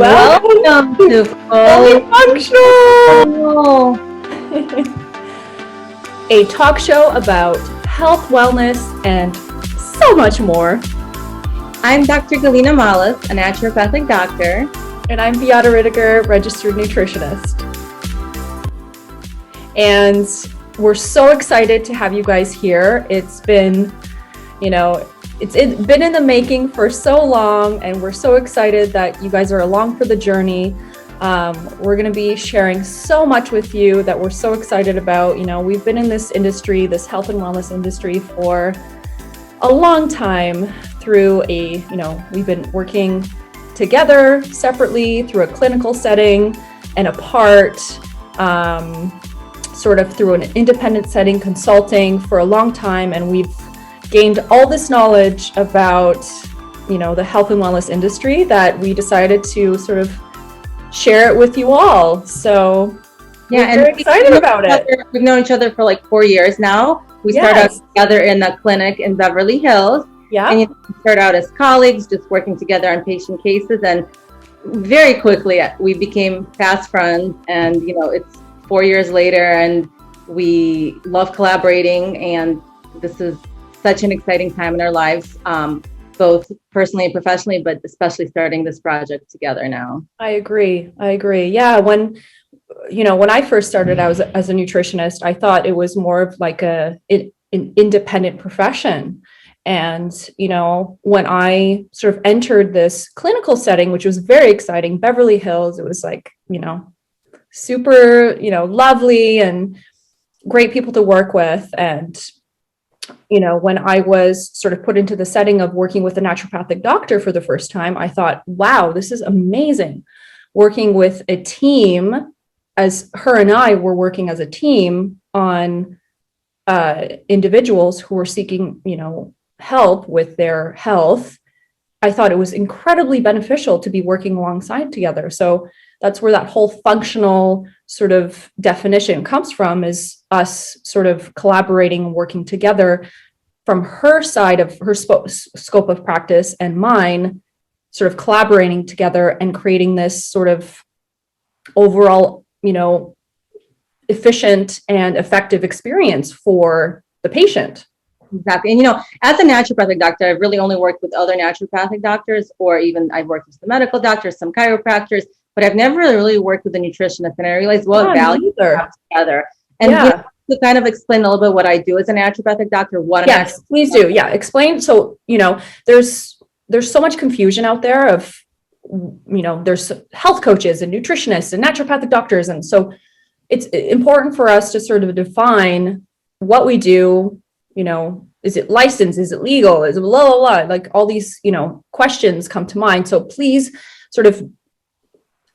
Welcome to Fully Functional, a talk show about health, wellness, and so much more. I'm Dr. Galina, a naturopathic doctor. And I'm Beata, Rydyger, registered nutritionist. And we're so excited to have you guys here. It's been, it's been in the making for so long, and we're so excited that you guys are along for the journey. We're going to be sharing so much with you that we're so excited about. We've been in this industry, this health and wellness industry, for a long time through we've been working together separately through a clinical setting and apart, sort of through an independent setting, consulting for a long time. And we've gained all this knowledge about, the health and wellness industry that we decided to sort of share it with you all. So we're very excited about it. We've known each other for like 4 years now. We started out together in a clinic in Beverly Hills. Yeah. And we started out as colleagues, just working together on patient cases. And very quickly we became fast friends. And, it's 4 years later and we love collaborating. And this is such an exciting time in our lives, both personally and professionally, but especially starting this project together now. I agree. Yeah. When I first started out as a nutritionist, I thought it was more of like an independent profession. And, when I sort of entered this clinical setting, which was very exciting, Beverly Hills, it was like, super, lovely and great people to work with. And when I was sort of put into the setting of working with a naturopathic doctor for the first time, I thought, wow, this is amazing. Working with a team, as her and I were working as a team on individuals who were seeking, help with their health. I thought it was incredibly beneficial to be working alongside together. So that's where that whole functional sort of definition comes from, is us sort of collaborating and working together from her side of her scope of practice and mine, sort of collaborating together and creating this sort of overall, efficient and effective experience for the patient. Exactly. And, as a naturopathic doctor, I've really only worked with other naturopathic doctors, or even I've worked with some medical doctors, some chiropractors, but I've never really worked with a nutritionist. And I realized what value we have together. And to kind of explain a little bit what I do as a naturopathic doctor. Yes, please do. Yeah, explain. So, there's so much confusion out there of, there's health coaches and nutritionists and naturopathic doctors. And so it's important for us to sort of define what we do. Is it licensed? Is it legal? Is it blah, blah, blah? Like all these, questions come to mind. So please sort of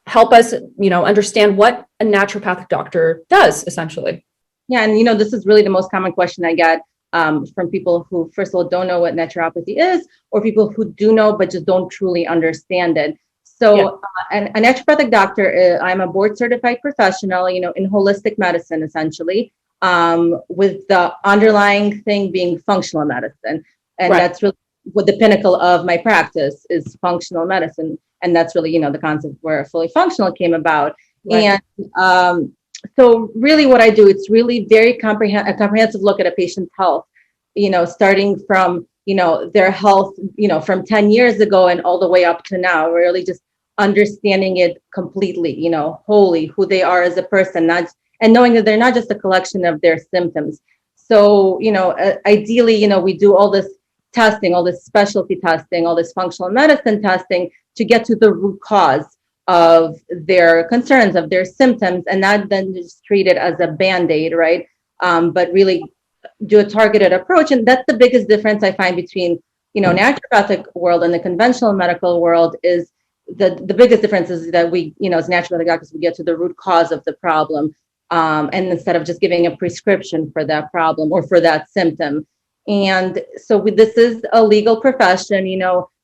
help us, understand what a naturopathic doctor does, essentially. Yeah. And, this is really the most common question I get from people who, first of all, don't know what naturopathy is, or people who do know, but just don't truly understand it. So a naturopathic doctor, I'm a board certified professional, in holistic medicine, essentially. With the underlying thing being functional medicine. And that's really what the pinnacle of my practice is, functional medicine. And that's really, the concept where fully functional came about. Right. And so really what I do, it's really very a comprehensive look at a patient's health, starting from, their health, from 10 years ago and all the way up to now, really just understanding it completely, wholly, who they are as a person, and knowing that they're not just a collection of their symptoms. So, ideally, we do all this testing, all this specialty testing, all this functional medicine testing to get to the root cause of their concerns, of their symptoms, and not then just treat it as a Band-Aid, right? But really do a targeted approach. And that's the biggest difference I find between, naturopathic world and the conventional medical world is the biggest difference is that we, as naturopathic doctors, we get to the root cause of the problem. And instead of just giving a prescription for that problem or for that symptom. And so this is a legal profession,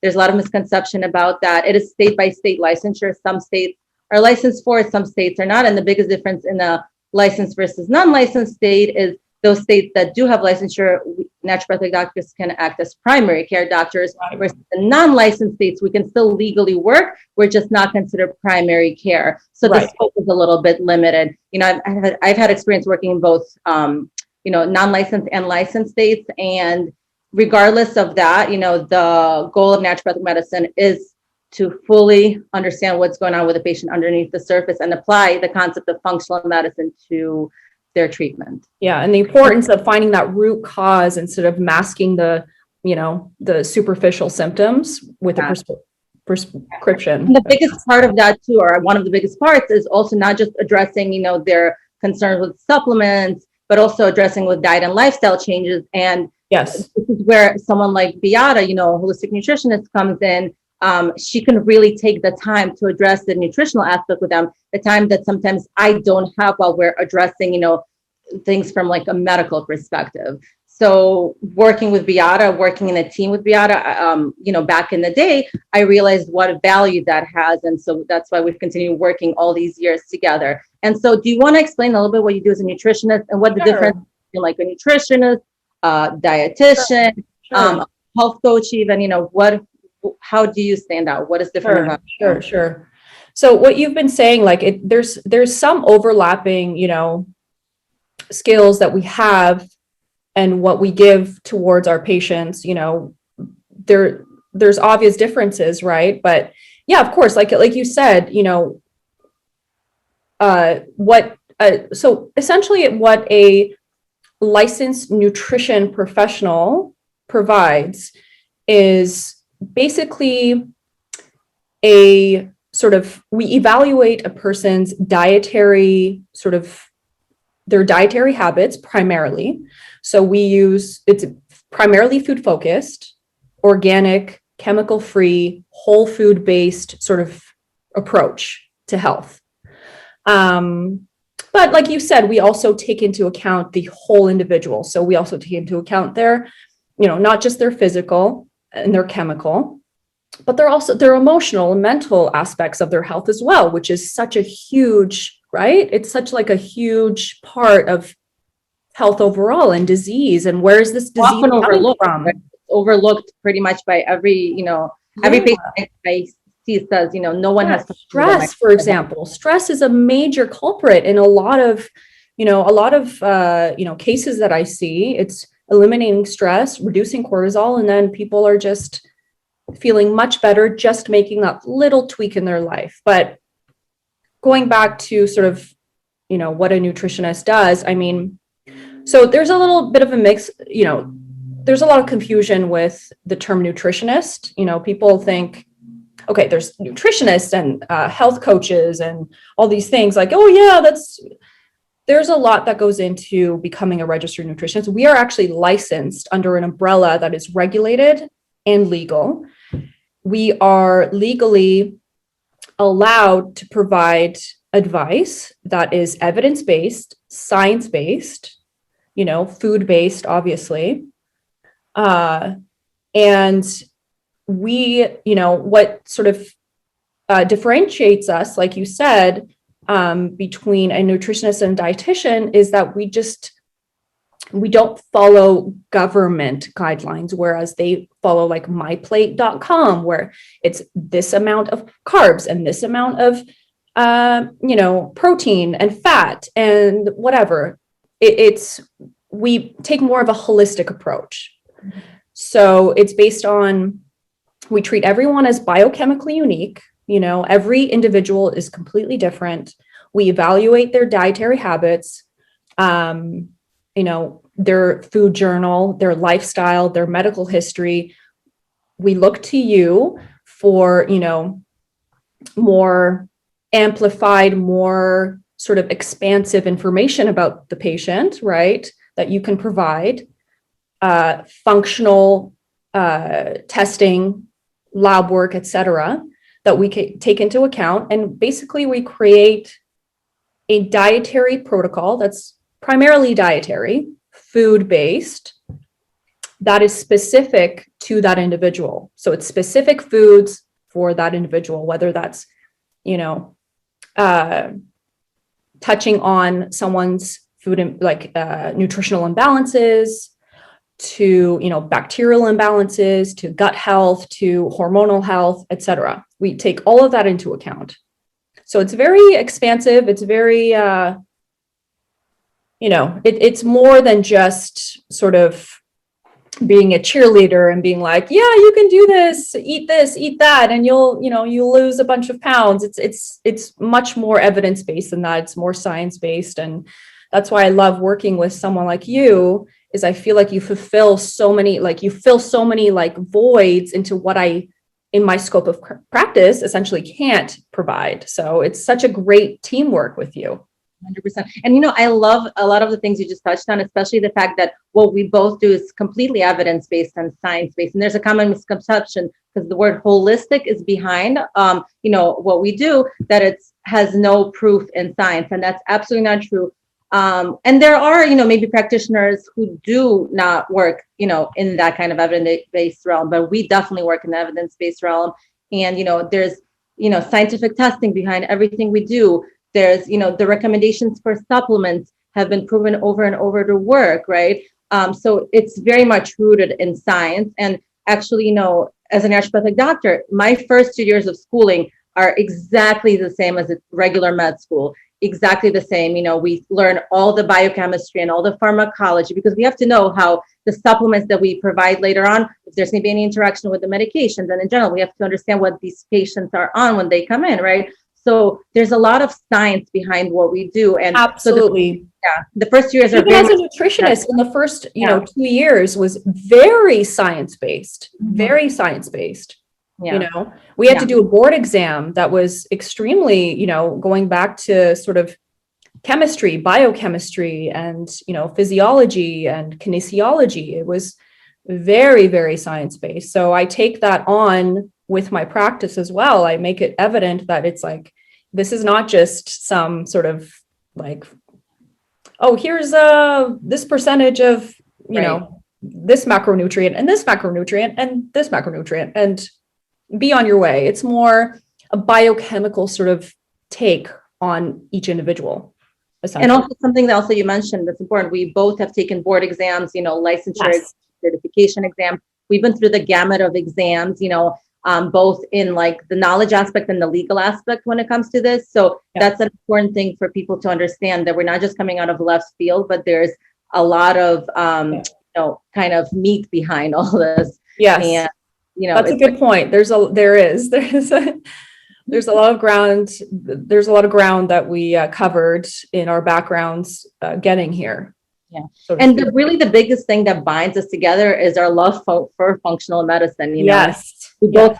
there's a lot of misconception about that. It is state by state licensure. Some states are licensed for it, some states are not. And the biggest difference in a licensed versus non-licensed state is those states that do have licensure, naturopathic doctors can act as primary care doctors, Right. versus the non-licensed states, we can still legally work. We're just not considered primary care. So the Right. scope is a little bit limited. I've had experience working in both, non-licensed and licensed states. And regardless of that, the goal of naturopathic medicine is to fully understand what's going on with the patient underneath the surface and apply the concept of functional medicine to their treatment. Yeah, and the importance of finding that root cause instead of masking the superficial symptoms with a prescription. And the biggest part of that too, or one of the biggest parts, is also not just addressing, their concerns with supplements, but also addressing with diet and lifestyle changes. And yes, this is where someone like Beata, holistic nutritionist, comes in. She can really take the time to address the nutritional aspect with them, the time that sometimes I don't have while we're addressing, things from like a medical perspective. So working with Beata, working in a team with Beata, back in the day, I realized what value that has. And so that's why we've continued working all these years together. And so do you want to explain a little bit what you do as a nutritionist and what the difference between like a nutritionist, dietitian, health coach, even, how do you stand out? What is different about you? Sure. So what you've been saying, like there's some overlapping, skills that we have and what we give towards our patients, there's obvious differences, right? But yeah, of course, like you said, so essentially what a licensed nutrition professional provides is basically we evaluate a person's dietary their dietary habits primarily. So it's primarily food focused, organic, chemical free, whole food based sort of approach to health. But like you said, we also take into account the whole individual. So we also take into account their, not just their physical and their chemical, but their emotional and mental aspects of their health as well, which is such a huge, right? It's such like a huge part of health overall and disease. And where is this disease often coming from? Right? Overlooked pretty much by every patient I see says, no one has stress, for example. Stress is a major culprit in a lot of cases that I see. It's eliminating stress, reducing cortisol, and then people are just feeling much better, just making that little tweak in their life. But going back to sort of, what a nutritionist does, I mean, so there's a little bit of a mix, there's a lot of confusion with the term nutritionist. People think, okay, there's nutritionists and health coaches and all these things like, oh yeah, there's a lot that goes into becoming a registered nutritionist. We are actually licensed under an umbrella that is regulated and legal. We are legally allowed to provide advice that is evidence-based, science-based, food-based, obviously. And we, what sort of differentiates us, like you said, between a nutritionist and a dietitian is that we don't follow government guidelines, whereas they follow like myplate.com, where it's this amount of carbs and this amount of, protein and fat and whatever. We take more of a holistic approach. So it's based on, we treat everyone as biochemically unique. Every individual is completely different. We evaluate their dietary habits, their food journal, their lifestyle, their medical history. We look to you for, more amplified, more sort of expansive information about the patient, right? That you can provide, functional testing, lab work, etc., that we can take into account. And basically we create a dietary protocol that's primarily dietary, food-based, that is specific to that individual. So it's specific foods for that individual, whether that's, touching on someone's food, nutritional imbalances, to, bacterial imbalances, to gut health, to hormonal health, etc. We take all of that into account. So it's very expansive. It's very, it's more than just sort of being a cheerleader and being like, yeah, you can do this, eat that, and you'll lose a bunch of pounds. It's much more evidence-based than that. It's more science-based. And that's why I love working with someone like you, is I feel like you fill so many voids into what I, in my scope of practice, essentially can't provide. So it's such a great teamwork with you. 100%. And, I love a lot of the things you just touched on, especially the fact that what we both do is completely evidence-based and science-based. And there's a common misconception because the word holistic is behind, what we do, that it has no proof in science. And that's absolutely not true. And there are, maybe practitioners who do not work, in that kind of evidence-based realm, but we definitely work in the evidence-based realm. And, there's, scientific testing behind everything we do. There's, the recommendations for supplements have been proven over and over to work, right? So it's very much rooted in science. And actually, as a naturopathic doctor, my first 2 years of schooling are exactly the same as a regular med school. Exactly the same. We learn all the biochemistry and all the pharmacology, because we have to know how the supplements that we provide later on, if there's going to be any interaction with the medications. And in general, we have to understand what these patients are on when they come in, right? So there's a lot of science behind what we do. And absolutely. So the first 2 years even as a nutritionist, in the first 2 years was very science-based, very science-based. We had to do a board exam that was extremely, going back to sort of chemistry, biochemistry, and, physiology and kinesiology. It was very, very science-based. So I take that on with my practice as well. I make it evident that it's like, this is not just some sort of like, oh, here's this percentage of, this macronutrient and this macronutrient and this macronutrient, and be on your way. It's more a biochemical sort of take on each individual. And also something else that you mentioned that's important. We both have taken board exams, licensure, certification exam. We've been through the gamut of exams, both in like the knowledge aspect and the legal aspect when it comes to this. So that's an important thing for people to understand, that we're not just coming out of left field, but there's a lot of, kind of meat behind all this. Yes. And, that's a good point. There's a lot of ground. There's a lot of ground that we covered in our backgrounds getting here. Yeah. And really the biggest thing that binds us together is our love for functional medicine. Yes. We both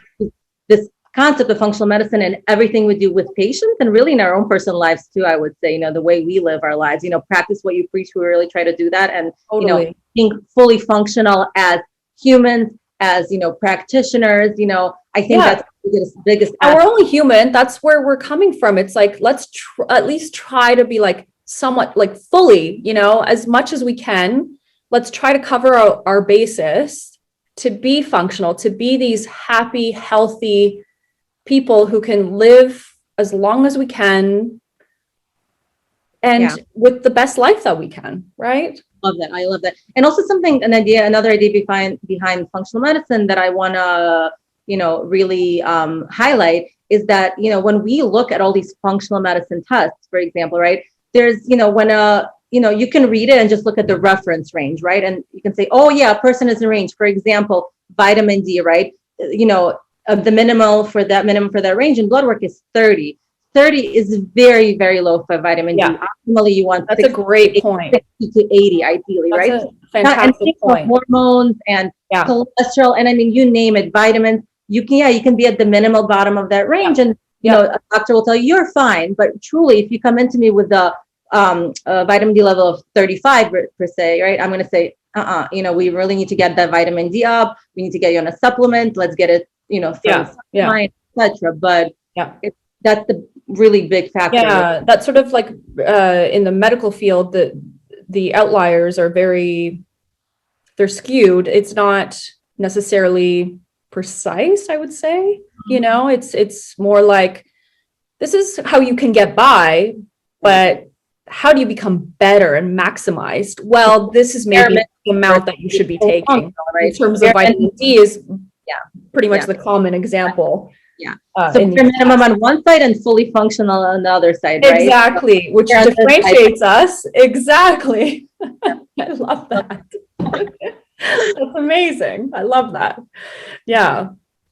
this concept of functional medicine and everything we do with patients, and really in our own personal lives too, I would say, the way we live our lives, practice what you preach. We really try to do that. And, totally. Being fully functional as humans, as, practitioners, I think that's the biggest. And we're only human. That's where we're coming from. It's like, let's at least try to be like somewhat like fully, as much as we can. Let's try to cover our basis to be functional, to be these happy, healthy people who can live as long as we can and with the best life that we can, right? Love that. I love that. And also another idea behind functional medicine that I want to, really highlight is that, when we look at all these functional medicine tests, for example, right, there's, when you can read it and just look at the reference range, right? And you can say, oh yeah, a person is in range. For example, vitamin D, right? The minimum for that range in blood work is 30. 30 is very, very low for vitamin D. Optimally, you want that's 60, a great point. 60 to 80, ideally, that's right? A fantastic point. Hormones and cholesterol, and I mean, you name it, vitamins. You can be at the minimal bottom of that range, and a doctor will tell you you're fine. But truly, if you come into me with a vitamin D level of 35 per se, right? I'm going to say, we really need to get that vitamin D up. We need to get you on a supplement. Let's get it, etc. But that's the really big factor. Yeah, that's sort of like in the medical field, the outliers are they're skewed. It's not necessarily precise, I would say. It's more like, this is how you can get by, but how do you become better and maximized? Well, this is maybe the amount that you should be taking. In terms of vitamin D is pretty much the common example. Yeah. So bare minimum on one side and fully functional on the other side, right? Exactly, which differentiates us. Exactly. I love that. That's amazing. I love that. Yeah.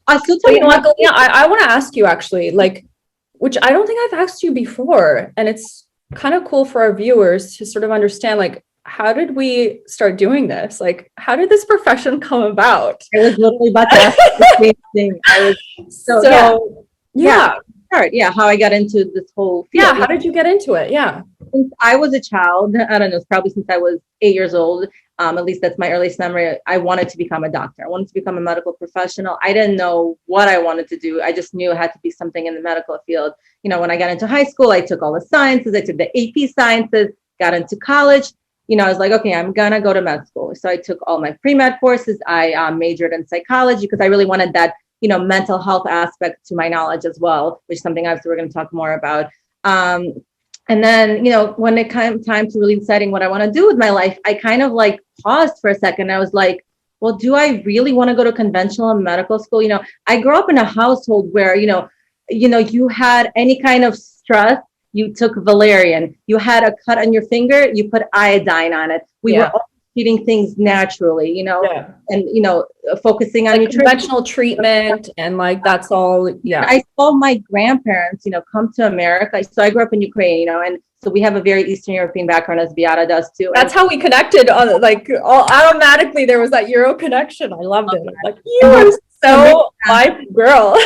So you know what, Galina, I want to ask you actually, like, which I don't think I've asked you before, and it's kind of cool for our viewers to sort of understand, like, how did we start doing this? Like, how did this profession come about? I was literally about to ask the same thing. How I got into this whole field. Yeah, how did you get into it? Yeah. Since I was a child, I don't know, probably since I was 8 years old, at least that's my earliest memory, I wanted to become a doctor. I wanted to become a medical professional. I didn't know what I wanted to do. I just knew it had to be something in the medical field. You know, when I got into high school, I took all the sciences, I took the AP sciences, got into college. You know, I was like, okay, I'm gonna go to med school. So I took all my pre-med courses. I majored in psychology because I really wanted that, you know, mental health aspect to my knowledge as well, which is something obviously we're going to talk more about. And then, you know, when it came time to really deciding what I want to do with my life, I kind of like paused for a second. I was like, well, do I really want to go to conventional medical school? You know, I grew up in a household where, you had any kind of stress, you took valerian. You had a cut on your finger, you put iodine on it. We were all eating things naturally, and focusing on like conventional treatment, and like that's all. Yeah, I saw my grandparents, come to America. So I grew up in Ukraine, and so we have a very Eastern European background, as Beata does too. That's how we connected. On automatically, there was that Euro connection. I loved it. Like, you are so my girl.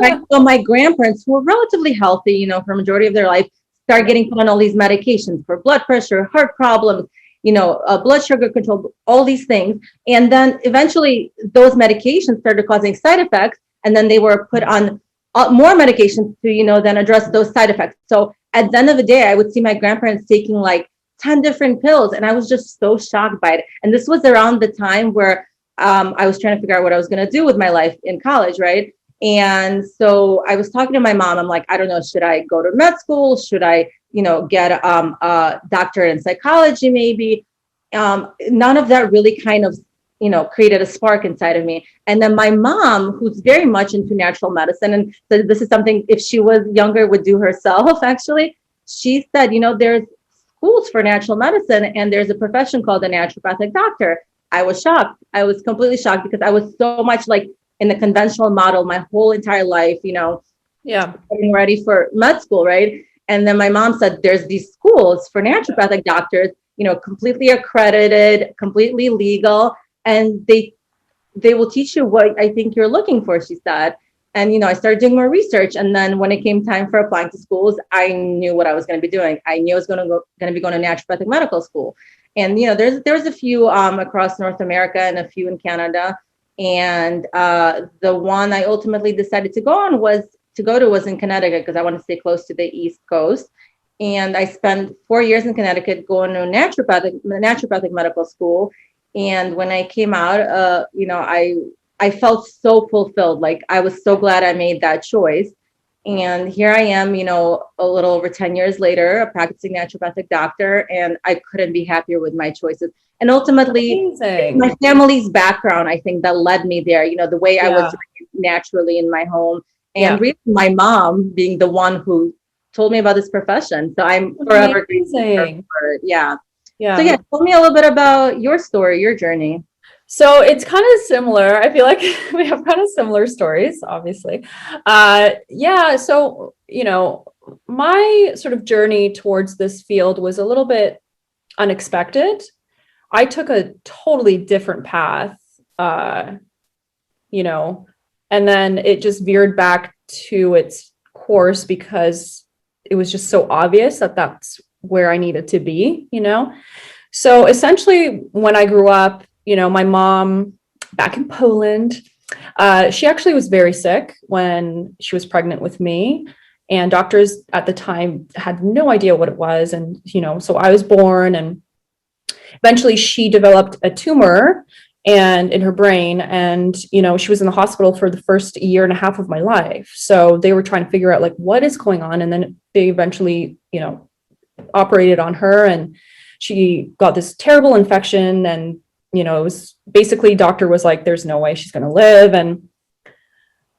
Right. So my grandparents, who were relatively healthy, for a majority of their life, started getting put on all these medications for blood pressure, heart problems, blood sugar control, all these things. And then eventually those medications started causing side effects. And then they were put on more medications to, then address those side effects. So at the end of the day, I would see my grandparents taking like 10 different pills. And I was just so shocked by it. And this was around the time where I was trying to figure out what I was going to do with my life in college, right? And so I was talking to my mom. I'm like, I don't know, should I go to med school? Should I get a doctorate in psychology, maybe? None of that really kind of, created a spark inside of me. And then my mom, who's very much into natural medicine, and so this is something, if she was younger, would do herself, actually. She said, there's schools for natural medicine, and there's a profession called a naturopathic doctor. I was shocked. I was completely shocked because I was so much like in the conventional model my whole entire life, getting ready for med school, right? And then my mom said, there's these schools for naturopathic doctors, completely accredited, completely legal, and they will teach you what I think you're looking for, she said. And, I started doing more research. And then when it came time for applying to schools, I knew what I was going to be doing. I knew I was going to be going to naturopathic medical school. And, there's a few across North America and a few in Canada. And the one I ultimately decided to go to was in Connecticut, because I want to stay close to the East Coast. And I spent 4 years in Connecticut going to naturopathic medical school. And when I came out, I felt so fulfilled. Like, I was so glad I made that choice. And here I am, a little over 10 years later, a practicing naturopathic doctor, and I couldn't be happier with my choices. And ultimately, my family's background, I think, that led me there, the way I was naturally in my home. And really my mom being the one who told me about this profession. So I'm forever grateful for it. Yeah. So tell me a little bit about your story, your journey. So it's kind of similar. I feel like we have kind of similar stories, obviously. So, my sort of journey towards this field was a little bit unexpected. I took a totally different path, and then it just veered back to its course because it was just so obvious that that's where I needed to be, So essentially, when I grew up, my mom back in Poland, she actually was very sick when she was pregnant with me, and doctors at the time had no idea what it was. And, so I was born, and eventually she developed a tumor in her brain. And, she was in the hospital for the first year and a half of my life. So they were trying to figure out like, what is going on? And then they eventually, operated on her, and she got this terrible infection, and it was basically, doctor was like, there's no way she's going to live. And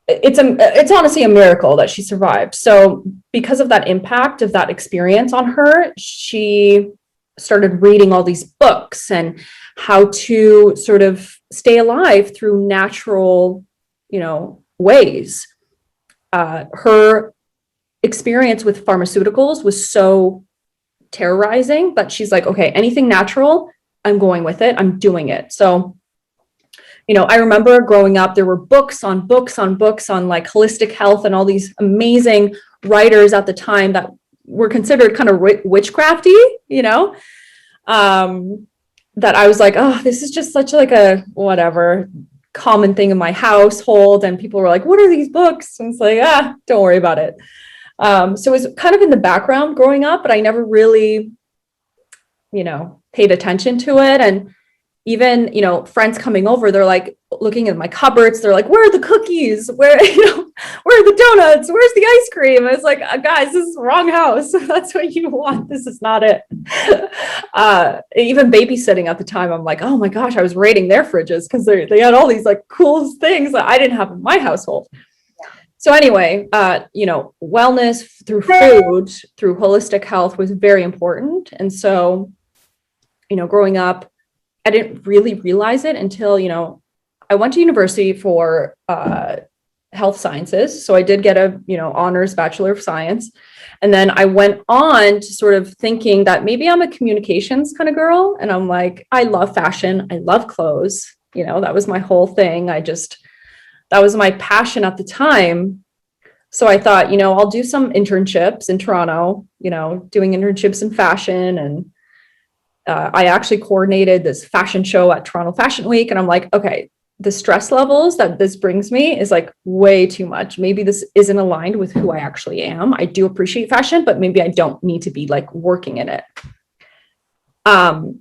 it's honestly a miracle that she survived. So because of that impact of that experience on her, she started reading all these books and how to sort of stay alive through natural, ways. Her experience with pharmaceuticals was so terrorizing, but she's like, okay, anything natural, I'm going with it. I'm doing it. So, I remember growing up, there were books on books on books on like holistic health and all these amazing writers at the time that were considered kind of witchcrafty, that I was like, oh, this is just such like a whatever common thing in my household. And people were like, what are these books? And it's like, don't worry about it. So it was kind of in the background growing up, but I never really, paid attention to it. And even, friends coming over, they're like looking at my cupboards. They're like, where are the cookies? Where are the donuts? Where's the ice cream? I was like, guys, this is the wrong house. That's what you want. This is not it. Even babysitting at the time, I'm like, oh my gosh, I was raiding their fridges because they had all these like cool things that I didn't have in my household. So anyway, wellness through food, through holistic health was very important. And so, growing up, I didn't really realize it until, I went to university for health sciences. So I did get a, honors Bachelor of Science. And then I went on to sort of thinking that maybe I'm a communications kind of girl. And I'm like, I love fashion. I love clothes. That was my whole thing. That was my passion at the time. So I thought, I'll do some internships in Toronto, doing internships in fashion. And I actually coordinated this fashion show at Toronto Fashion Week. And I'm like, okay, the stress levels that this brings me is like way too much. Maybe this isn't aligned with who I actually am. I do appreciate fashion, but maybe I don't need to be like working in it.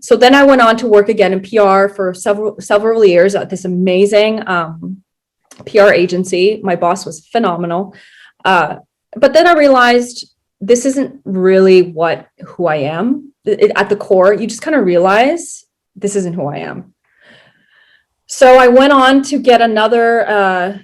So then I went on to work again in PR for several years at this amazing PR agency. My boss was phenomenal. But then I realized this isn't really who I am. At the core, you just kind of realize this isn't who I am. So I went on to get another,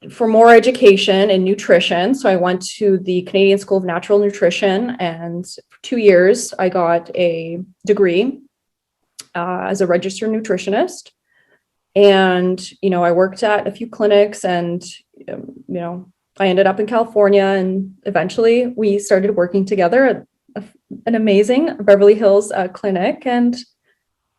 for more education in nutrition. So I went to the Canadian School of Natural Nutrition, and for 2 years, I got a degree as a registered nutritionist. And, I worked at a few clinics, and, I ended up in California, and eventually we started working together at an amazing Beverly Hills clinic. And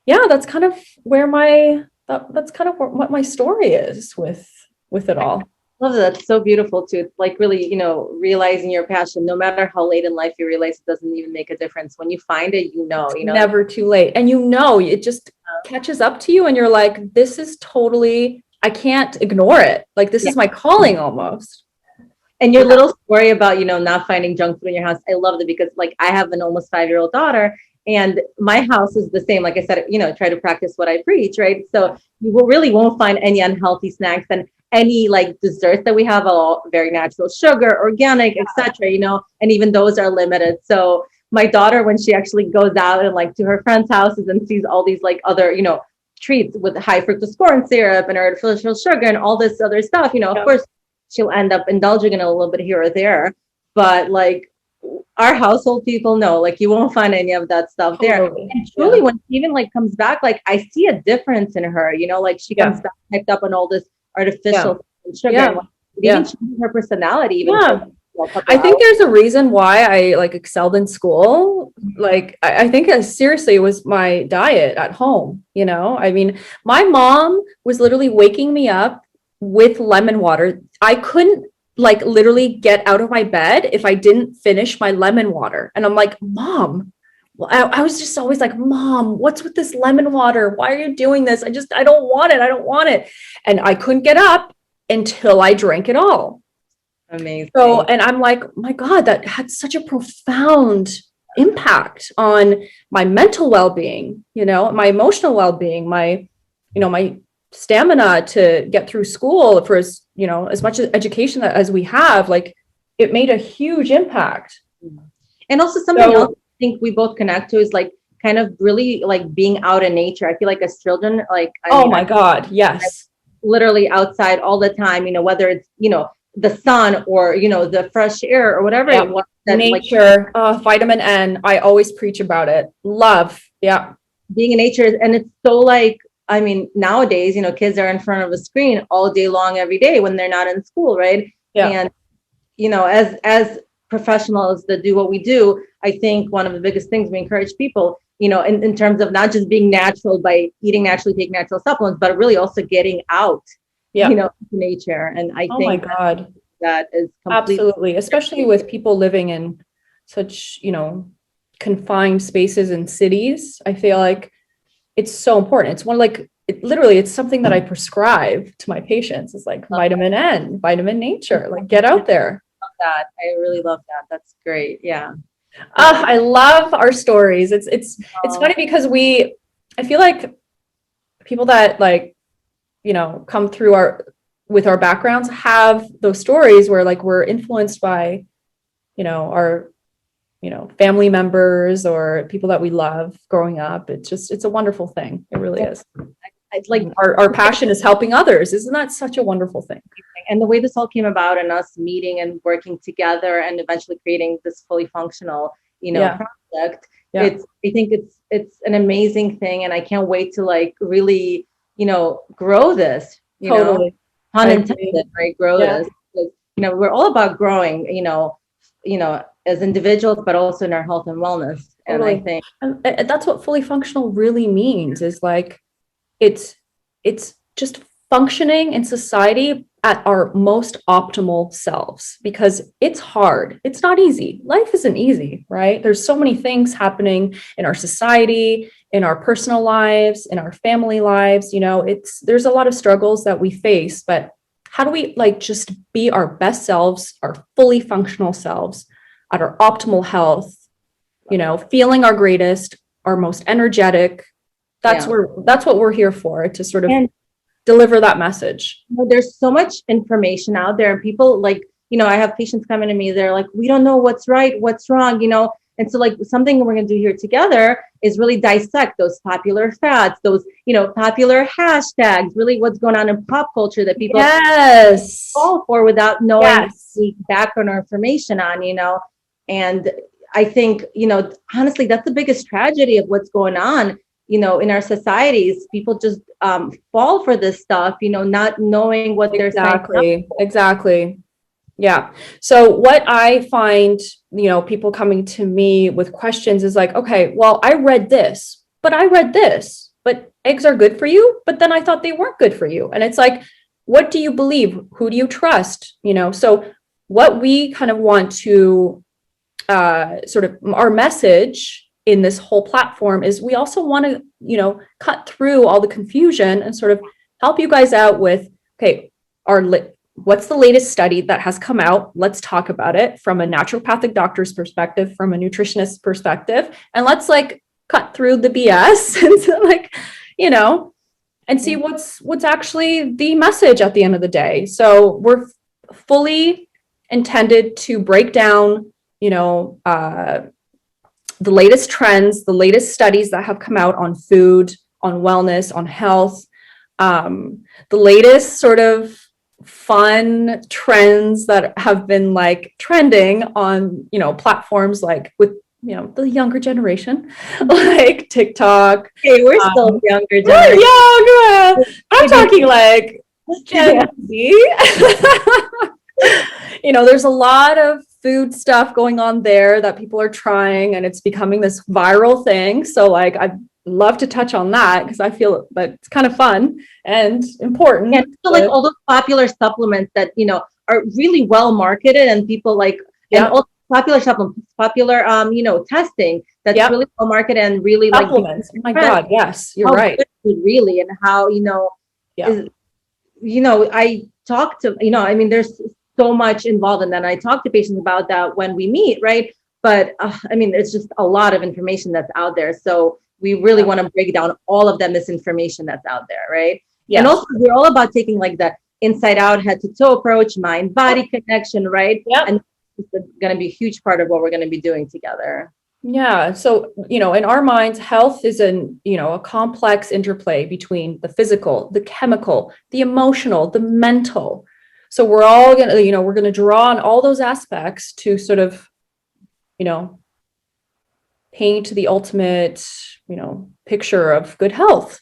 yeah, that's kind of where that's kind of what my story is with it all. I love that. That's so beautiful too. It's like really, realizing your passion, no matter how late in life you realize it doesn't even make a difference. When you find it, it's never too late. And it just catches up to you, and you're like, this is totally, I can't ignore it. Like, this is my calling almost. And your little story about, not finding junk food in your house, I love it, because like I have an almost 5-year-old daughter, and my house is the same. Like I said, try to practice what I preach, right? So you really won't find any unhealthy snacks, and any like desserts that we have are all very natural, sugar, organic, etc. And even those are limited. So my daughter, when she actually goes out and like to her friends' houses and sees all these like other, treats with high fructose corn syrup and artificial sugar and all this other stuff, of course, she'll end up indulging in a little bit here or there. But like our household people know, like you won't find any of that stuff there. And truly, when she even like comes back, like I see a difference in her, like she comes back hyped up on all this artificial sugar. And even her personality, even I think there's a reason why I like excelled in school. Like I think seriously, it was my diet at home. I mean, my mom was literally waking me up with lemon water. I couldn't like literally get out of my bed if I didn't finish my lemon water. And I'm like, Mom, well, I was just always like, Mom, what's with this lemon water? Why are you doing this? I don't want it. I don't want it. And I couldn't get up until I drank it all. Amazing. So, and I'm like, my God, that had such a profound impact on my mental well-being, my emotional well-being, my stamina to get through school for as much education as we have. Like, it made a huge impact. And also something else I think we both connect to is like kind of really like being out in nature. I feel like as children, like, my God, yes. literally outside all the time, whether it's, the sun or, the fresh air or whatever it was. That, nature, vitamin N. I always preach about it. Love. Yeah. Being in nature. And it's so like, nowadays, kids are in front of a screen all day long, every day when they're not in school. Right. Yeah. And, as professionals that do what we do, I think one of the biggest things we encourage people, in terms of not just being natural by eating naturally, taking natural supplements, but really also getting out, to nature. And I think my God, that is absolutely, especially with people living in such, confined spaces in cities. I feel like it's so important. It's it's something that I prescribe to my patients. It's like vitamin N, vitamin nature, like get out there. That. I really love that. That's great. Yeah. I love our stories. It's funny because I feel like people that like, come through with our backgrounds have those stories where like we're influenced by, our, family members or people that we love growing up. It's a wonderful thing. It really is. It's like our passion is helping others. Isn't that such a wonderful thing? And the way this all came about and us meeting and working together and eventually creating this fully functional, project. Yeah. I think it's an amazing thing. And I can't wait to like really, grow this, Totally. Pun intended, right? Grow this. Because, we're all about growing, as individuals, but also in our health and wellness. Totally. And I think and that's what fully functional really means, is like, it's just functioning in society at our most optimal selves, because it's hard. It's not easy. Life isn't easy, right? There's so many things happening in our society, in our personal lives, in our family lives. There's a lot of struggles that we face, but how do we like just be our best selves, our fully functional selves at our optimal health, feeling our greatest, our most energetic. That's what we're here for, to sort of deliver that message. There's so much information out there, and people like, I have patients coming to me, they're like, we don't know what's right, what's wrong, and so like something we're going to do here together is really dissect those popular fads, those, popular hashtags, really what's going on in pop culture that people fall for without knowing the background or information on, and I think, honestly, that's the biggest tragedy of what's going on, in our societies. People just fall for this stuff, not knowing what they're saying. Exactly. Yeah. So what I find, people coming to me with questions is like, okay, well, I read this, but eggs are good for you. But then I thought they weren't good for you. And it's like, what do you believe? Who do you trust? So what we kind of want to sort of our message in this whole platform is we also want to, cut through all the confusion and sort of help you guys out with, okay, what's the latest study that has come out? Let's talk about it from a naturopathic doctor's perspective, from a nutritionist's perspective, and let's like cut through the BS and like, and see what's actually the message at the end of the day. So we're fully intended to break down, the latest trends, the latest studies that have come out on food, on wellness, on health, the latest sort of fun trends that have been like trending on, platforms like with, the younger generation, like TikTok. Okay, we're still younger generation. We're young. I'm talking like Gen Z. There's a lot of food stuff going on there that people are trying, and it's becoming this viral thing. So like, I'd love to touch on that because I feel that it's kind of fun and important. And so like all those popular supplements that, are really well marketed, and people like, and all popular supplements, popular, testing that's really well marketed and really supplements. Oh my God. Yes, you're right. Really. And how, I talk to, there's so much involved in that. And I talk to patients about that when we meet, right? But it's just a lot of information that's out there. So we really want to break down all of that misinformation that's out there, right? Yes. And also we're all about taking like the inside out, head to toe approach, mind body connection, right? Yep. And going to be a huge part of what we're going to be doing together. Yeah. So, in our minds, health is a complex interplay between the physical, the chemical, the emotional, the mental. So we're all going to, we're going to draw on all those aspects to sort of, paint the ultimate, picture of good health,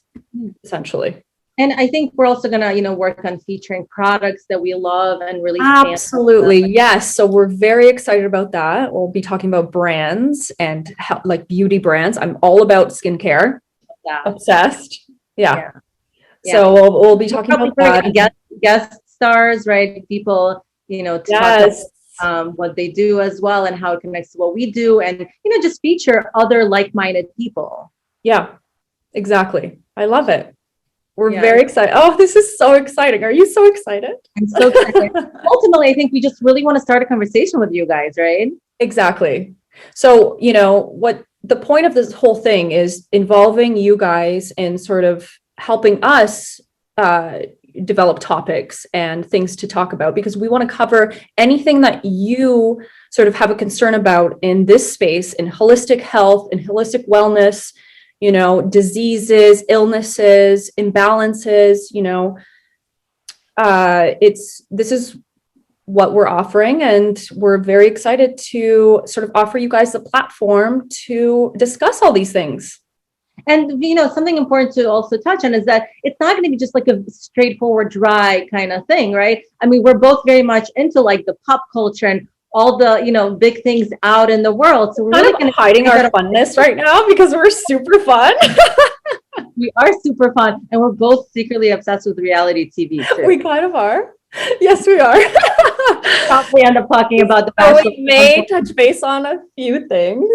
essentially. And I think we're also going to, work on featuring products that we love and really absolutely. Yes. So we're very excited about that. We'll be talking about brands and like beauty brands. I'm all about skincare. Yeah. Obsessed. Yeah. Yeah. So we'll be talking about that. Guest stars, right? People, to talk about what they do as well and how it connects to what we do, and just feature other like-minded people. Yeah, exactly. I love it. We're very excited. Oh, this is so exciting. Are you so excited? I'm so excited. Ultimately, I think we just really want to start a conversation with you guys, right? Exactly. So, what the point of this whole thing is involving you guys in sort of helping us develop topics and things to talk about, because we want to cover anything that you sort of have a concern about in this space, in holistic health and holistic wellness, diseases, illnesses, imbalances, this is what we're offering, and we're very excited to sort of offer you guys the platform to discuss all these things. And, something important to also touch on is that it's not going to be just like a straightforward, dry kind of thing, right? I mean, we're both very much into like the pop culture and all the, big things out in the world. So we're kind really of hiding our funness right now because we're super fun. We are super fun. And we're both secretly obsessed with reality TV too. We kind of are. Yes, we are. Probably end up talking about the so we may touch base on a few things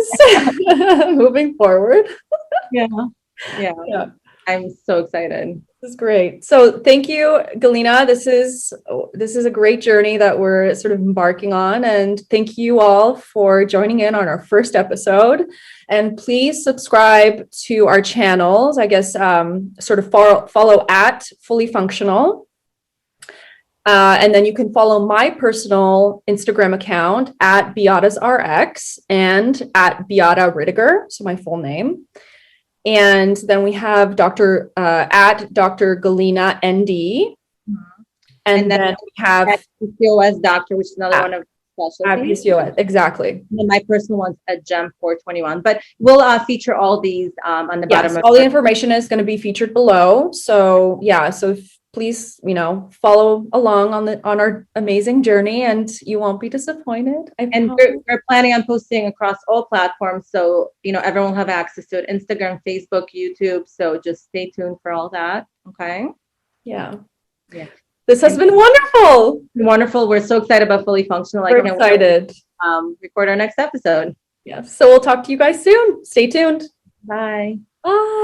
moving forward. Yeah. I'm so excited. This is great. So thank you, Galina. This is a great journey that we're sort of embarking on, and thank you all for joining in on our first episode. And please subscribe to our channels. I guess sort of follow at Fully Functional. And then you can follow my personal Instagram account at Beata's RX and at Beata Rydyger, so my full name. And then we have at Dr. Galina ND. And then we have PCOS doctor, which is another one of specialties. PCOS, exactly. And then my personal one's at Gem421. But we'll feature all these on the bottom. All the information is going to be featured below. So please, follow along on our amazing journey, and you won't be disappointed. And we're planning on posting across all platforms, so everyone will have access to it: Instagram, Facebook, YouTube. So just stay tuned for all that. Okay. Yeah. This has been wonderful. Wonderful. We're so excited about Fully Functional. We're excited. Record our next episode. Yes. So we'll talk to you guys soon. Stay tuned. Bye. Bye.